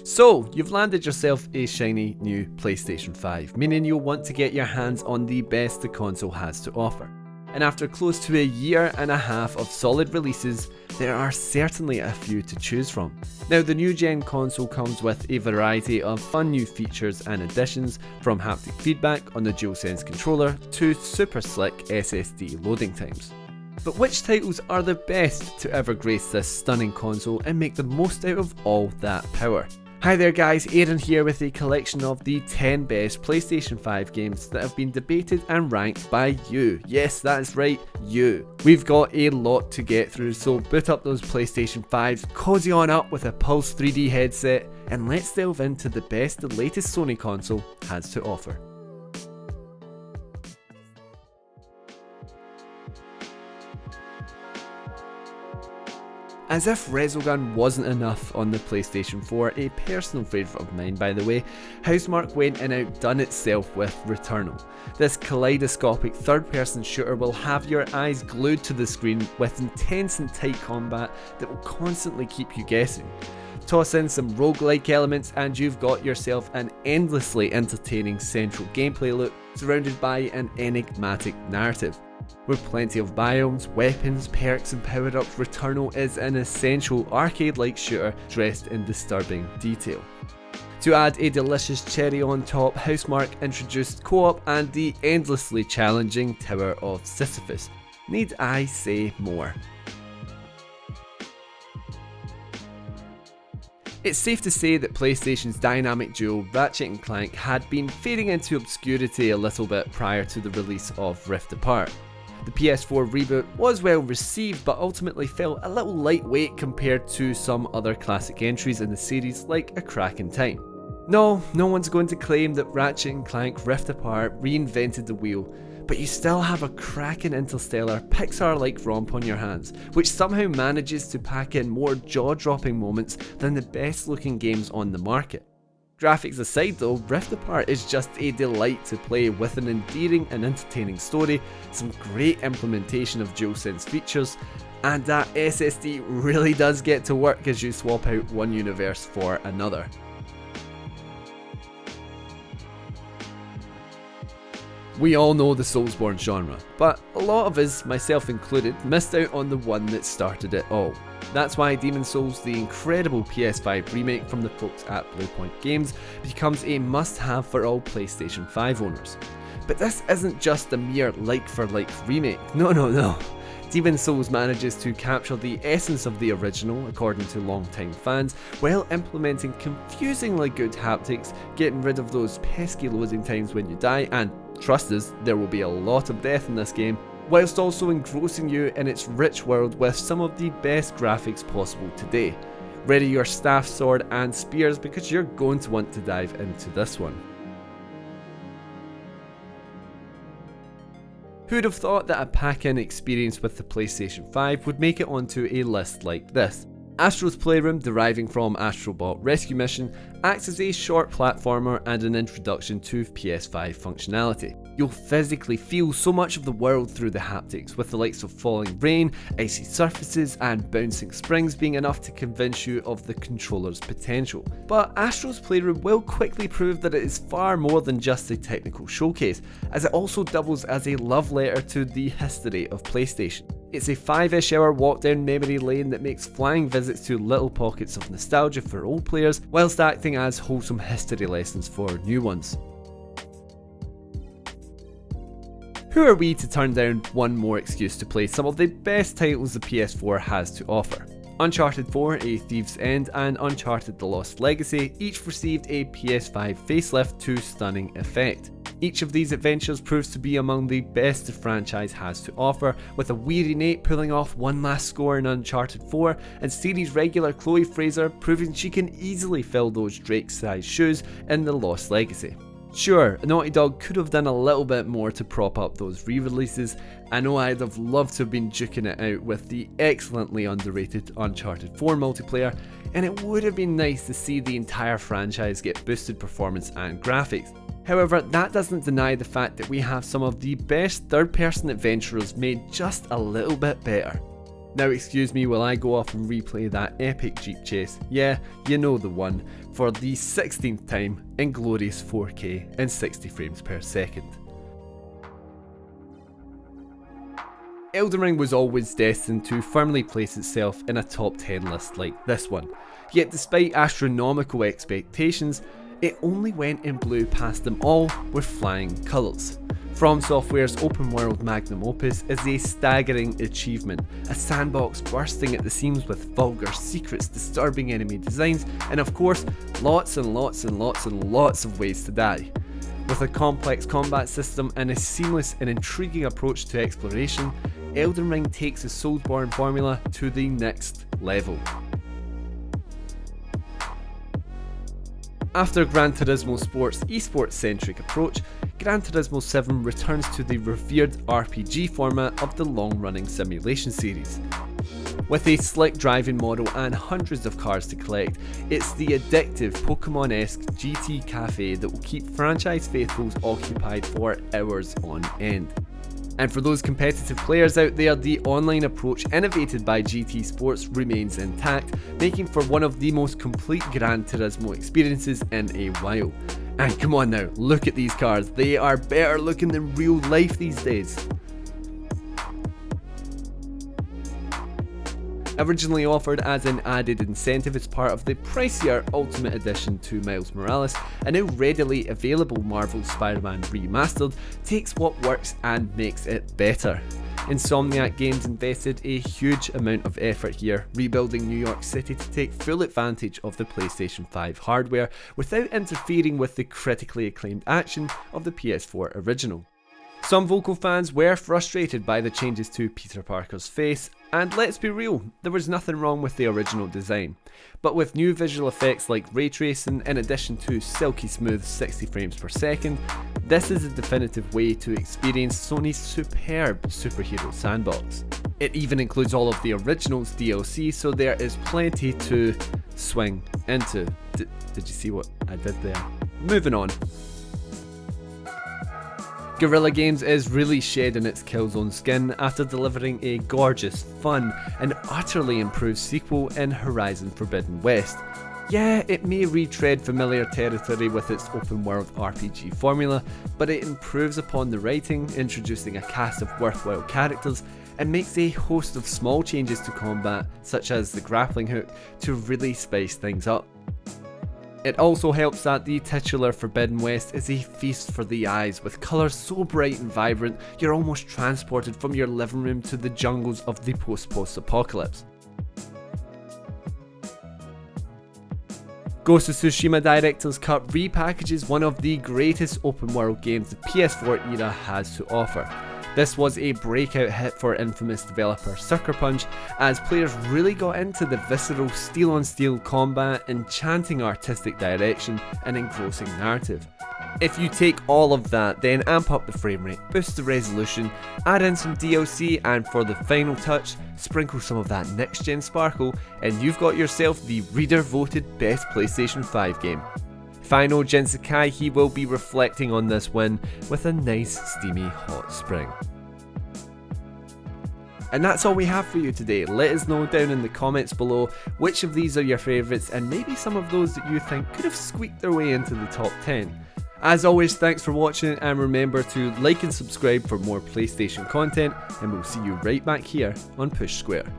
So, you've landed yourself a shiny new PlayStation 5, meaning you'll want to get your hands on the best the console has to offer. And after close to a year and a half of solid releases, there are certainly a few to choose from. Now, the new gen console comes with a variety of fun new features and additions, from haptic feedback on the DualSense controller to super slick SSD loading times. But which titles are the best to ever grace this stunning console and make the most out of all that power? Hi there guys, Aaron here with a collection of the 10 best PlayStation 5 games that have been debated and ranked by you. Yes, that is right, you. We've got a lot to get through, so boot up those PlayStation 5s, cozy on up with a Pulse 3D headset, and let's delve into the best the latest Sony console has to offer. As if Resogun wasn't enough on the PlayStation 4, a personal favourite of mine by the way, HOUSEMARQUE went and outdone itself with Returnal. This kaleidoscopic third-person shooter will have your eyes glued to the screen with intense and tight combat that will constantly keep you guessing. Toss in some roguelike elements and you've got yourself an endlessly entertaining central gameplay loop surrounded by an enigmatic narrative. With plenty of biomes, weapons, perks and power-ups, Returnal is an essential arcade-like shooter dressed in disturbing detail. To add a delicious cherry on top, HOUSEMARQUE introduced co-op and the endlessly challenging Tower of Sisyphus. Need I say more? It's safe to say that PlayStation's dynamic duo Ratchet and Clank had been fading into obscurity a little bit prior to the release of Rift Apart. The PS4 reboot was well received but ultimately felt a little lightweight compared to some other classic entries in the series like A Crack in Time. No one's going to claim that Ratchet and Clank Rift Apart reinvented the wheel, but you still have a cracking interstellar Pixar-like romp on your hands, which somehow manages to pack in more jaw-dropping moments than the best looking games on the market. Graphics aside though, Rift Apart is just a delight to play with an endearing and entertaining story, some great implementation of DualSense features, and that SSD really does get to work as you swap out one universe for another. We all know the Soulsborne genre, but a lot of us, myself included, missed out on the one that started it all. That's why Demon's Souls, the incredible PS5 remake from the folks at Bluepoint Games, becomes a must-have for all PlayStation 5 owners. But this isn't just a mere like-for-like remake, no. Demon's Souls manages to capture the essence of the original, according to longtime fans, while implementing confusingly good haptics, getting rid of those pesky loading times when you die, and trust us, there will be a lot of death in this game, whilst also engrossing you in its rich world with some of the best graphics possible today. Ready your staff, sword and spears because you're going to want to dive into this one. Who'd have thought that a pack-in experience with the PlayStation 5 would make it onto a list like this? ASTRO'S Playroom, deriving from Astrobot Rescue Mission, acts as a short platformer and an introduction to PS5 functionality. You'll physically feel so much of the world through the haptics, with the likes of falling rain, icy surfaces and bouncing springs being enough to convince you of the controller's potential. But ASTRO'S Playroom will quickly prove that it is far more than just a technical showcase, as it also doubles as a love letter to the history of PlayStation. It's a 5-ish hour walk down memory lane that makes flying visits to little pockets of nostalgia for old players, whilst acting as wholesome history lessons for new ones. Who are we to turn down one more excuse to play some of the best titles the PS4 has to offer? Uncharted 4, A Thieves' End and Uncharted The Lost Legacy each received a PS5 facelift to stunning effect. Each of these adventures proves to be among the best the franchise has to offer, with a weary Nate pulling off one last score in Uncharted 4 and series regular Chloe Fraser proving she can easily fill those Drake-sized shoes in The Lost Legacy. Sure, Naughty Dog could have done a little bit more to prop up those re-releases. I know I'd have loved to have been duking it out with the excellently underrated Uncharted 4 multiplayer, and it would have been nice to see the entire franchise get boosted performance and graphics. However, that doesn't deny the fact that we have some of the best third-person adventurers made just a little bit better. Now excuse me while I go off and replay that epic jeep chase, yeah, you know the one, for the 16th time in glorious 4K and 60 frames per second. Elden Ring was always destined to firmly place itself in a top 10 list like this one, yet despite astronomical expectations, it only went and blew past them all with flying colours. From Software's open world magnum opus is a staggering achievement, a sandbox bursting at the seams with vulgar secrets, disturbing enemy designs, and of course, lots and lots and lots and lots of ways to die. With a complex combat system and a seamless and intriguing approach to exploration, Elden Ring takes the Soulsborne formula to the next level. After Gran Turismo Sport's esports-centric approach, Gran Turismo 7 returns to the revered RPG format of the long-running simulation series. With a slick driving model and hundreds of cars to collect, it's the addictive Pokemon-esque GT Cafe that will keep franchise faithfuls occupied for hours on end. And for those competitive players out there, the online approach innovated by GT Sports remains intact, making for one of the most complete Gran Turismo experiences in a while. And come on now, look at these cars, they are better looking than real life these days. Originally offered as an added incentive as part of the pricier Ultimate Edition to Miles Morales, a now readily available Marvel Spider-Man Remastered takes what works and makes it better. Insomniac Games invested a huge amount of effort here, rebuilding New York City to take full advantage of the PlayStation 5 hardware without interfering with the critically acclaimed action of the PS4 original. Some vocal fans were frustrated by the changes to Peter Parker's face, and let's be real, there was nothing wrong with the original design. But with new visual effects like ray tracing in addition to silky smooth 60 frames per second, this is a definitive way to experience Sony's superb superhero sandbox. It even includes all of the original's DLC, so there is plenty to swing into. Did you see what I did there? Moving on. Guerrilla Games is really shedding its Killzone skin after delivering a gorgeous, fun, and utterly improved sequel in Horizon Forbidden West. Yeah, it may retread familiar territory with its open world RPG formula, but it improves upon the writing, introducing a cast of worthwhile characters, and makes a host of small changes to combat, such as the grappling hook, to really spice things up. It also helps that the titular Forbidden West is a feast for the eyes, with colours so bright and vibrant you're almost transported from your living room to the jungles of the post-apocalypse. Ghost of Tsushima Director's Cut repackages one of the greatest open world games the PS4 era has to offer. This was a breakout hit for infamous developer Sucker Punch, as players really got into the visceral steel-on-steel combat, enchanting artistic direction, and engrossing narrative. If you take all of that, then amp up the frame rate, boost the resolution, add in some DLC, and for the final touch, sprinkle some of that next-gen sparkle, and you've got yourself the reader-voted best PlayStation 5 game. If I know Jin Sakai, he will be reflecting on this win with a nice steamy hot spring. And that's all we have for you today. Let us know down in the comments below which of these are your favourites and maybe some of those that you think could have squeaked their way into the top 10. As always, thanks for watching, and remember to like and subscribe for more PlayStation content, and we'll see you right back here on Push Square.